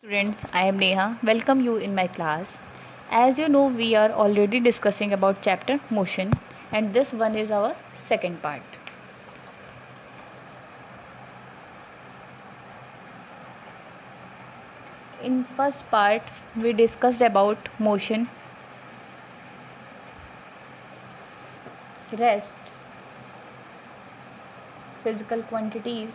Students, I am Neha. Welcome you in my class. As you know, we are already discussing about chapter motion, and this one is our second part. In first part, we discussed about motion, rest, physical quantities.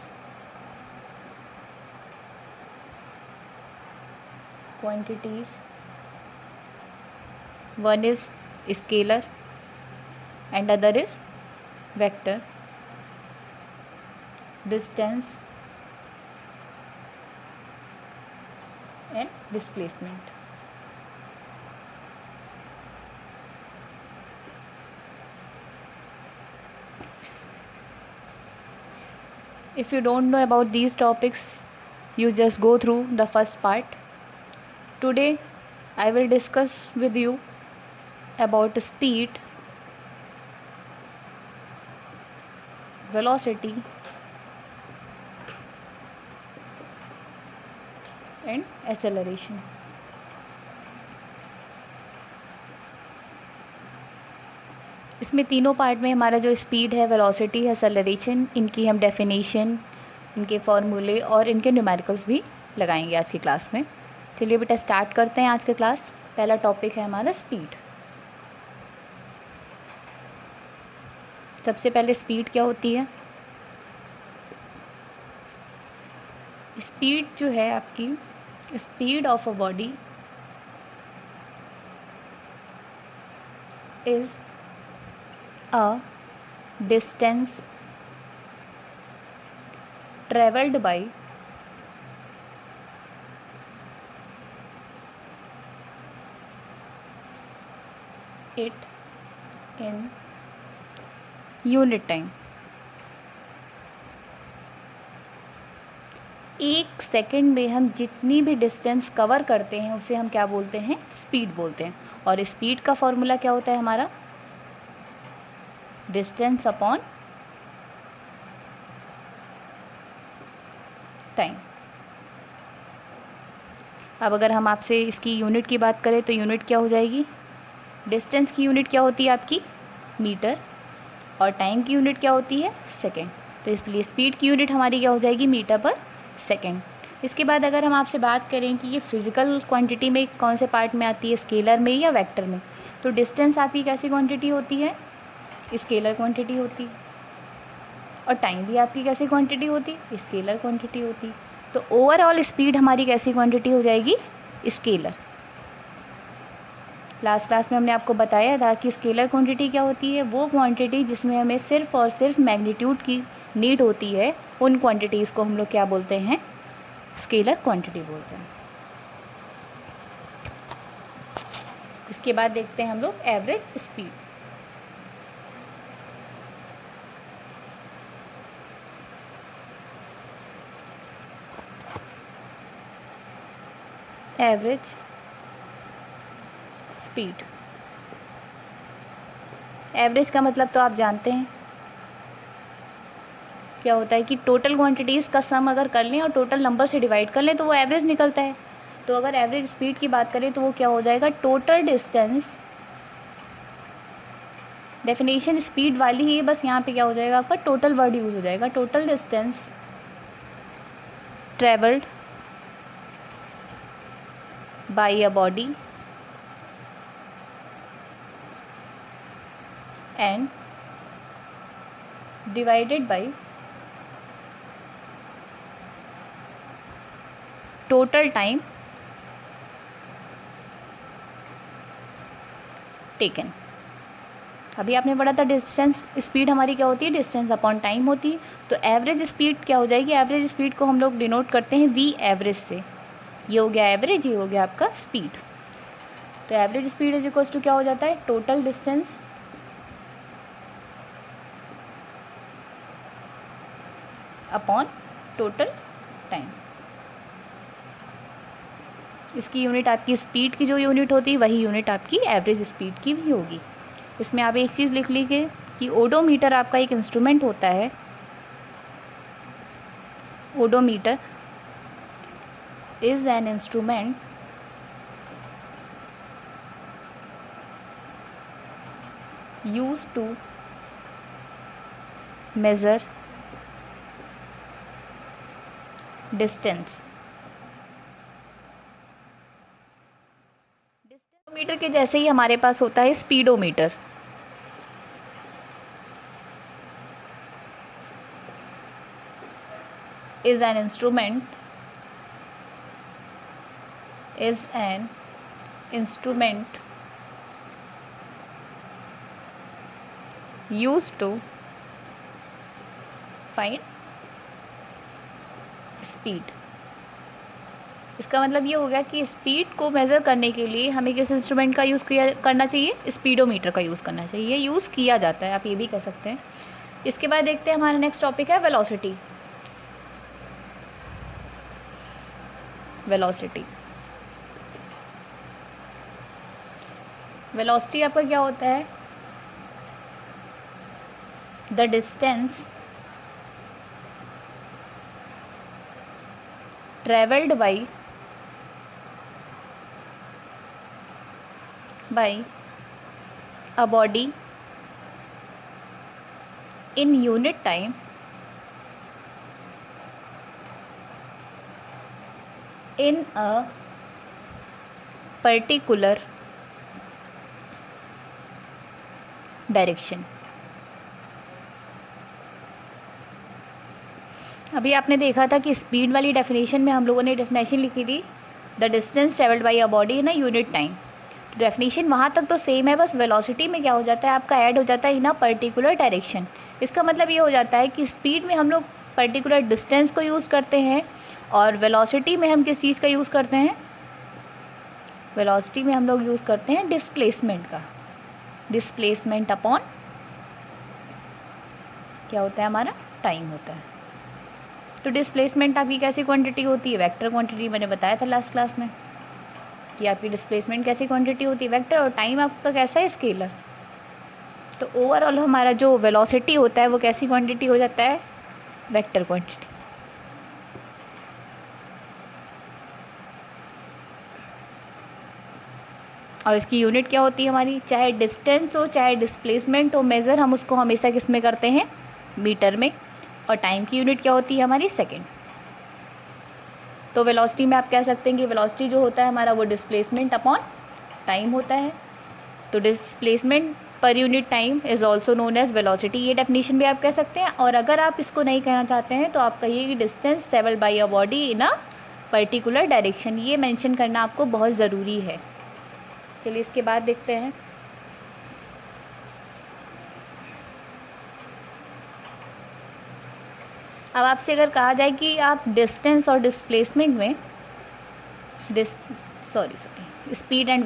One is scalar and other is vector. Distance and displacement. If you don't know about these topics, you just go through the first part. Today I will discuss with you about speed, velocity and acceleration. इसमें तीनों part में हमारा जो speed है, velocity है, acceleration, इनकी हम definition, इनके फॉर्मूले और इनके न्यूमेरिकल्स भी लगाएंगे आज की क्लास में। चलिए बेटा स्टार्ट करते हैं आज का क्लास। पहला टॉपिक है हमारा स्पीड। सबसे पहले स्पीड क्या होती है? स्पीड जो है आपकी, speed of a body is a distance traveled by it in unit time। एक सेकंड में हम जितनी भी डिस्टेंस कवर करते हैं उसे हम क्या बोलते हैं? स्पीड बोलते हैं। और स्पीड का फॉर्मूला क्या होता है हमारा? Distance upon time. अब अगर हम आपसे इसकी यूनिट की बात करें तो यूनिट क्या हो जाएगी? डिस्टेंस की यूनिट क्या होती है आपकी? मीटर। और टाइम की यूनिट क्या होती है? सेकेंड। तो इसलिए स्पीड की यूनिट हमारी क्या हो जाएगी? मीटर पर सेकेंड। इसके बाद अगर हम आपसे बात करें कि ये फिजिकल क्वांटिटी में कौन से पार्ट में आती है, स्केलर में या वेक्टर में, तो डिस्टेंस आपकी कैसी क्वांटिटी होती है? स्केलर क्वांटिटी होती। और टाइम भी आपकी कैसी क्वांटिटी होती? स्केलर क्वांटिटी होती। तो ओवरऑल स्पीड हमारी कैसी क्वांटिटी हो जाएगी? स्केलर। लास्ट क्लास में हमने आपको बताया था कि स्केलर क्वांटिटी क्या होती है? वो क्वांटिटी जिसमें हमें सिर्फ और सिर्फ मैग्नीट्यूड की नीड होती है, उन क्वांटिटीज़ को हम लोग क्या बोलते हैं? स्केलर क्वांटिटी बोलते हैं। इसके बाद देखते हैं हम लोग average speed. Average speed, average का मतलब तो आप जानते हैं क्या होता है कि टोटल क्वांटिटीज़ का सम अगर कर लें और टोटल नंबर से डिवाइड कर लें तो वो एवरेज निकलता है। तो अगर एवरेज स्पीड की बात करें तो वो क्या हो जाएगा? Total distance. डेफिनेशन स्पीड वाली ही है, बस यहाँ पे क्या हो जाएगा आपका? टोटल वर्ड यूज हो जाएगा। Total distance travelled by a body and divided by total time taken। अभी आपने पढ़ा था डिस्टेंस स्पीड हमारी क्या होती है? डिस्टेंस अपॉन टाइम होती है। तो एवरेज स्पीड क्या हो जाएगी? एवरेज स्पीड को हम लोग डिनोट करते हैं वी एवरेज से। ये हो गया एवरेज, ये हो गया आपका स्पीड। तो average speed is equals to क्या हो जाता है? Total distance upon total time. इसकी यूनिट आपकी स्पीड की जो यूनिट होती है वही यूनिट आपकी एवरेज स्पीड की भी होगी। इसमें आप एक चीज़ लिख लीजिए कि ओडोमीटर आपका एक इंस्ट्रूमेंट होता है। Odometer is an instrument used to measure distance. Metre के जैसे ही हमारे पास होता है speedometer. is an instrument used to find speed. इसका मतलब ये हो गया कि स्पीड को मेज़र करने के लिए हमें किस इंस्ट्रूमेंट का यूज़ करना चाहिए? स्पीडोमीटर का यूज़ करना चाहिए. ये यूज़ किया जाता है, आप ये भी कह सकते हैं. इसके बाद देखते हैं हमारा नेक्स्ट टॉपिक है वेलोसिटी. वेलोसिटी आपका क्या होता है? The distance travelled by a body in unit time in a particular direction. अभी आपने देखा था कि स्पीड वाली डेफिनेशन में हम लोगों ने डेफिनेशन लिखी थी the distance travelled by a body in a unit time. Definition वहाँ तक तो सेम है, बस वेलोसिटी में क्या हो जाता है आपका ऐड हो जाता है इन अ पर्टिकुलर डायरेक्शन. इसका मतलब ये हो जाता है कि स्पीड में हम लोग पर्टिकुलर डिस्टेंस को यूज़ करते हैं और वेलोसिटी में हम किस चीज़ का यूज़ करते हैं? वेलोसिटी में हम लोग यूज़ करते हैं डिस्प्लेसमेंट का. डिस्प्लेसमेंट अपॉन क्या होता है हमारा? टाइम होता है. तो डिस्प्लेसमेंट आपकी कैसी क्वांटिटी होती है? Vector quantity. मैंने बताया था लास्ट क्लास में कि आपकी डिस्प्लेसमेंट कैसी क्वांटिटी होती है? वेक्टर. और टाइम आपका कैसा है? स्केलर. तो ओवरऑल हमारा जो वेलोसिटी होता है वो कैसी क्वांटिटी हो जाता है? Vector quantity. और इसकी यूनिट क्या होती है हमारी? चाहे डिस्टेंस हो चाहे डिस्प्लेसमेंट हो, मेज़र हम उसको हमेशा किस में करते हैं? मीटर में. और टाइम की यूनिट क्या होती है हमारी? सेकेंड. तो वेलोसिटी में आप कह सकते हैं कि वेलोसिटी जो होता है हमारा वो डिस्प्लेसमेंट अपॉन टाइम होता है. तो डिस्प्लेसमेंट पर unit time is also known as velocity. ये डेफिनेशन भी आप कह सकते हैं. और अगर आप इसको नहीं कहना चाहते हैं तो आप कहिए कि distance travelled by a body in a particular direction. ये मेंशन करना आपको बहुत ज़रूरी है. चलिए इसके बाद देखते हैं. अब आपसे अगर कहा जाए कि आप डिस्टेंस और डिस्प्लेसमेंट में स्पीड एंड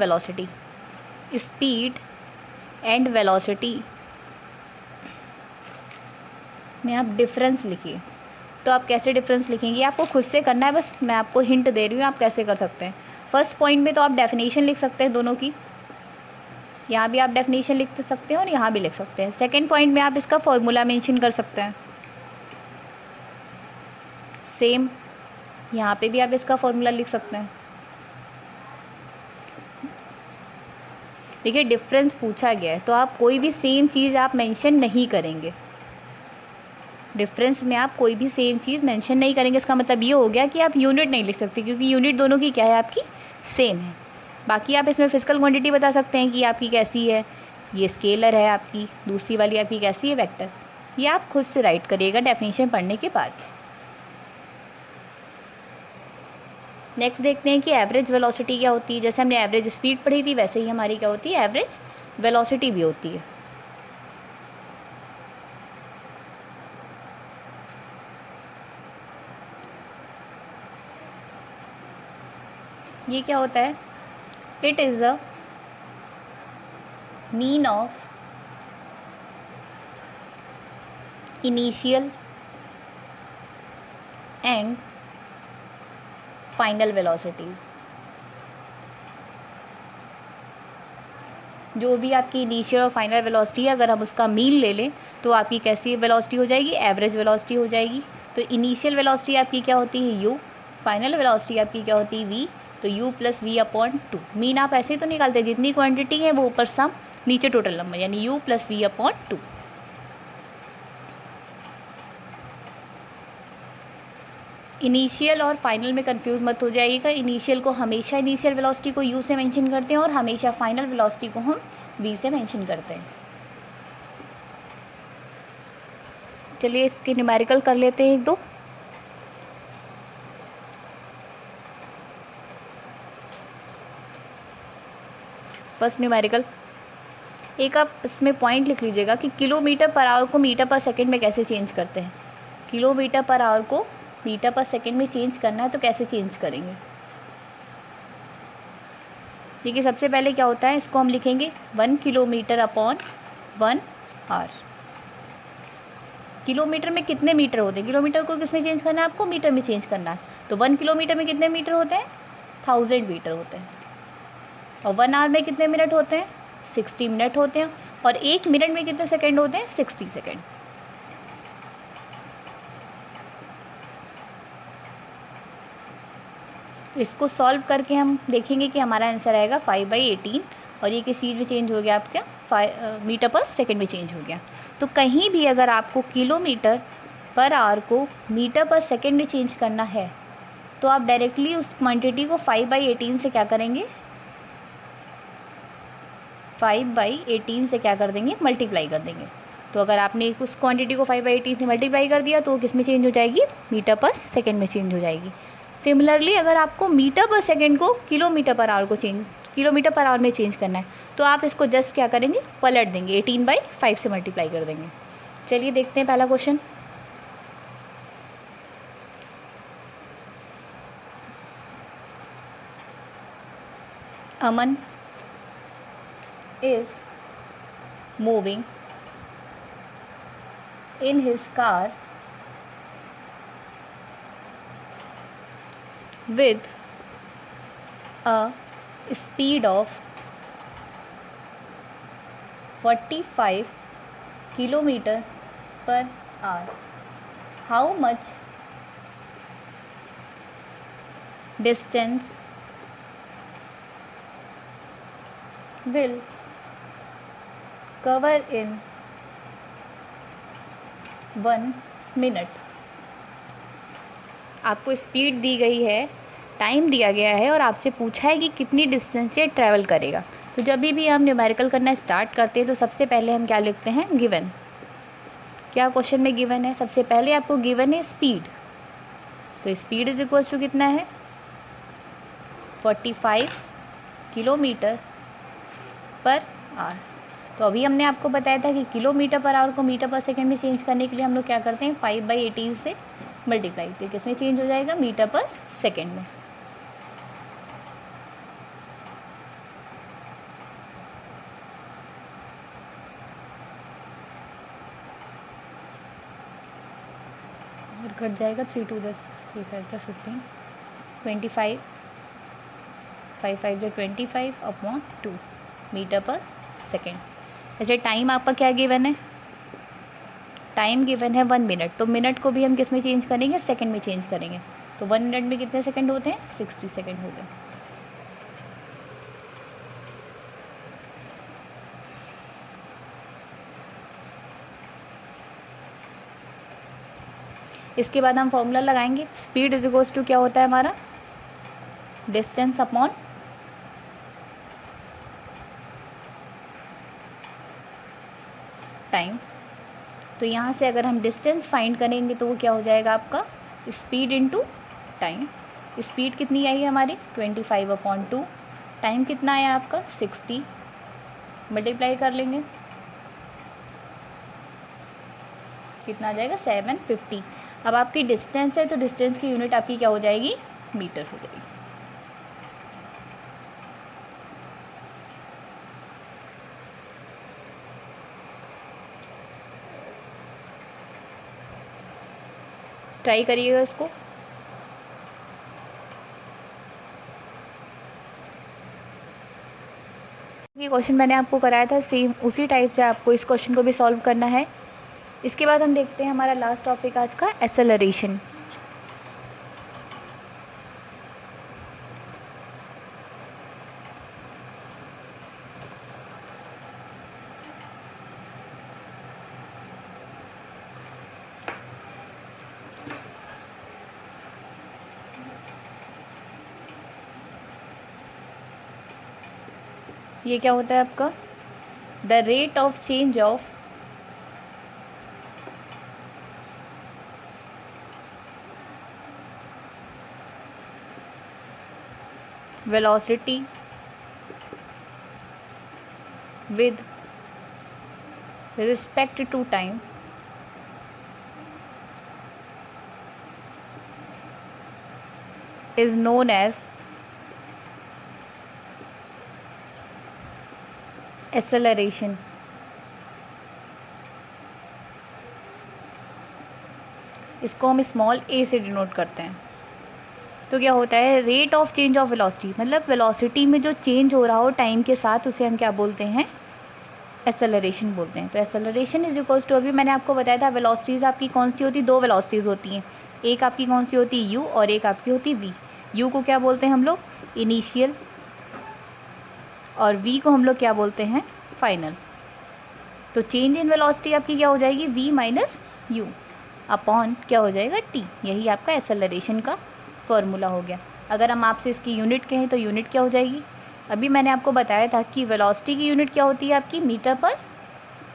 वेलोसिटी में आप डिफरेंस लिखिए, तो आप कैसे डिफरेंस लिखेंगे? आपको खुद से करना है, बस मैं आपको हिंट दे रही हूँ आप कैसे कर सकते हैं. फर्स्ट पॉइंट में तो आप डेफिनेशन लिख सकते हैं दोनों की. यहाँ भी आप डेफिनेशन लिख सकते हैं और यहाँ भी लिख सकते हैं. सेकेंड पॉइंट में आप इसका फॉर्मूला मेंशन कर सकते हैं. सेम यहाँ पे भी आप इसका फॉर्मूला लिख सकते हैं. देखिए डिफरेंस पूछा गया है तो आप कोई भी सेम चीज़ आप मेंशन नहीं करेंगे. डिफरेंस में आप कोई भी सेम चीज़ मेंशन नहीं करेंगे. इसका मतलब ये हो गया कि आप यूनिट नहीं लिख सकते क्योंकि यूनिट दोनों की क्या है? आपकी सेम है. बाकी आप इसमें फिजिकल क्वांटिटी बता सकते हैं कि आपकी कैसी है. ये स्केलर है आपकी, दूसरी वाली आपकी कैसी है? वेक्टर. ये आप खुद से राइट करिएगा डेफिनेशन पढ़ने के बाद. नेक्स्ट देखते हैं कि एवरेज वेलोसिटी क्या होती है. जैसे हमने एवरेज स्पीड पढ़ी थी वैसे ही हमारी क्या होती है? एवरेज वेलोसिटी भी होती है. ये क्या होता है? It is a mean of initial and final velocity. जो भी आपकी इनिशियल और फाइनल वेलोसिटी है अगर हम उसका मीन ले लें तो आपकी कैसी वेलोसिटी हो जाएगी? एवरेज वेलोसिटी हो जाएगी. तो इनिशियल वेलोसिटी आपकी क्या होती है? यू. फाइनल वेलोसिटी आपकी क्या होती है v, तो u plus v upon two. Mean आप ऐसे ही तो निकालते हैं, जितनी क्वांटिटी है वो ऊपर सम नीचे टोटल नंबर, यानी u plus v upon two. Initial और फाइनल में कंफ्यूज मत हो जाइएगा। इनिशियल को हमेशा इनिशियल वेलोसिटी को u से मेंशन करते हैं और हमेशा फाइनल वेलोसिटी को हम v से मेंशन करते हैं। चलिए इसके न्यूमेरिकल कर लेते हैं एक दो। फर्स्ट न्यूमेरिकल, एक आप इसमें पॉइंट लिख लीजिएगा कि किलोमीटर पर आवर को मीटर पर सेकंड में कैसे चेंज करते हैं। किलोमीटर पर आवर को मीटर पर सेकंड में चेंज करना है तो कैसे चेंज करेंगे। देखिए सबसे पहले क्या होता है, इसको हम लिखेंगे 1 किलोमीटर अपॉन 1 आवर। किलोमीटर में कितने मीटर होते हैं, किलोमीटर को किस में चेंज करना है आपको, मीटर में चेंज करना है। तो 1 किलोमीटर में कितने मीटर होते हैं, 1000 मीटर होते हैं। और 1 आवर में कितने मिनट होते हैं, 60 मिनट होते हैं। और 1 मिनट में कितने सेकंड होते हैं, 60 सेकंड। तो इसको सॉल्व करके हम देखेंगे कि हमारा आंसर आएगा 5/18। और ये किस चीज़ में चेंज हो गया आपका, मीटर पर सेकंड में चेंज हो गया। तो कहीं भी अगर आपको किलोमीटर पर आवर को मीटर पर सेकंड में चेंज करना है तो आप डायरेक्टली उस क्वांटिटी को 5/18 से क्या करेंगे, 5/18 से क्या कर देंगे, मल्टीप्लाई कर देंगे। तो अगर आपने उस क्वांटिटी को 5/18 से मल्टीप्लाई कर दिया तो वो किस में चेंज हो जाएगी, मीटर पर सेकंड में चेंज हो जाएगी। सिमिलरली अगर आपको मीटर पर सेकंड को किलोमीटर पर आवर में चेंज करना है तो आप इसको जस्ट क्या करेंगे, पलट देंगे, 18/5 से मल्टीप्लाई कर देंगे। चलिए देखते हैं पहला question. Aman is moving in his car with a speed of 45 kilometer per hour. How much distance will cover in 1 minute? आपको स्पीड दी गई है, टाइम दिया गया है और आपसे पूछा है कि कितनी डिस्टेंस से ट्रैवल करेगा। तो जब भी हम न्यूमेरिकल करना स्टार्ट करते हैं तो सबसे पहले हम क्या लिखते हैं, गिवन। क्या क्वेश्चन में गिवन है, सबसे पहले आपको गिवन है स्पीड। तो स्पीड इज इक्वल टू कितना है, 45 किलोमीटर पर आवर। तो अभी हमने आपको बताया था कि किलोमीटर पर आवर को मीटर पर सेकंड में चेंज करने के लिए हम लोग क्या करते हैं, 5/18 से मल्टीप्लाई। तो किस में चेंज हो जाएगा, मीटर पर सेकंड में। और कट जाएगा, 3 2 10 3 5 15 25 5 5 25 अपॉन 2 मीटर पर सेकेंड। ऐसे टाइम आपका क्या गिवन है, टाइम गिवन है 1 मिनट। तो मिनट को भी हम किस में चेंज करेंगे, सेकंड में चेंज करेंगे। तो 1 मिनट में कितने सेकंड होते हैं, 60 सेकंड होते हैं। इसके बाद हम फॉर्मूला लगाएंगे, स्पीड इज इक्वल्स टू क्या होता है हमारा, डिस्टेंस अपॉन टाइम। तो यहाँ से अगर हम डिस्टेंस फाइंड करेंगे तो वो क्या हो जाएगा आपका, स्पीड इनटू टाइम। स्पीड कितनी आई है हमारी, 25/2। टाइम कितना आया आपका, 60। मल्टीप्लाई कर लेंगे, कितना आ जाएगा, 750। अब आपकी डिस्टेंस है तो डिस्टेंस की यूनिट आपकी क्या हो जाएगी, मीटर हो जाएगी। ट्राई करिएगा इसको। ये क्वेश्चन मैंने आपको कराया था, सेम उसी टाइप से आपको इस क्वेश्चन को भी सॉल्व करना है। इसके बाद हम देखते हैं हमारा लास्ट टॉपिक आज का, एक्सेलरेशन। ये क्या होता है आपका, the rate of change of velocity with respect to time is known as acceleration। इसको हम स्मॉल a से डिनोट करते हैं। तो क्या होता है, rate of change of velocity, मतलब वेलोसिटी में जो चेंज हो रहा हो टाइम के साथ, उसे हम क्या बोलते हैं, एक्सेलरेशन बोलते हैं। तो एक्सेलरेशन इज इक्वल्स टू, अभी मैंने आपको बताया था वेलोसिटीज़ आपकी कौन सी होती है, 2 वेलोसिटीज़ होती हैं, एक आपकी कौन सी होती है u और एक आपकी होती है v। u को क्या बोलते हैं हम लोग, इनिशियल, और v को हम लोग क्या बोलते हैं, फाइनल। तो चेंज इन वेलोसिटी आपकी क्या हो जाएगी, v माइनस यू अपॉन क्या हो जाएगा, t। यही आपका एक्सेलरेशन का फॉर्मूला हो गया। अगर हम आपसे इसकी यूनिट कहें तो यूनिट क्या हो जाएगी, अभी मैंने आपको बताया था कि वेलोसिटी की यूनिट क्या होती है आपकी, मीटर पर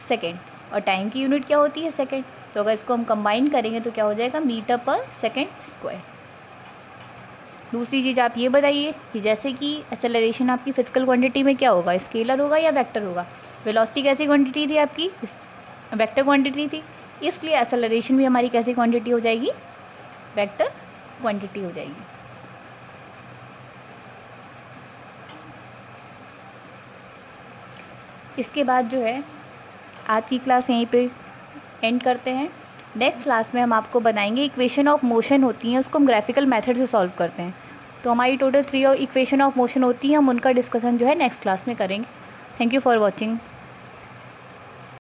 सेकेंड, और टाइम की यूनिट क्या होती है, सेकेंड। तो अगर इसको हम कंबाइन करेंगे तो क्या हो जाएगा, मीटर पर सेकेंड स्क्वायर। दूसरी चीज़ आप ये बताइए कि जैसे कि एक्सेलरेशन आपकी फिजिकल क्वांटिटी में क्या होगा, स्केलर होगा या वेक्टर होगा। वेलोसिटी कैसी क्वांटिटी थी आपकी, वेक्टर क्वांटिटी थी, इसलिए एक्सेलरेशन भी हमारी कैसी क्वांटिटी हो जाएगी, वेक्टर क्वांटिटी हो जाएगी। इसके बाद जो है आज की क्लास यहीं पे एंड करते हैं। नेक्स्ट क्लास में हम आपको बताएंगे इक्वेशन ऑफ मोशन होती हैं, उसको हम ग्राफिकल मेथड से सॉल्व करते हैं। तो हमारी टोटल 3 इक्वेशन ऑफ मोशन होती हैं, हम उनका डिस्कशन जो है नेक्स्ट क्लास में करेंगे। Thank you for watching.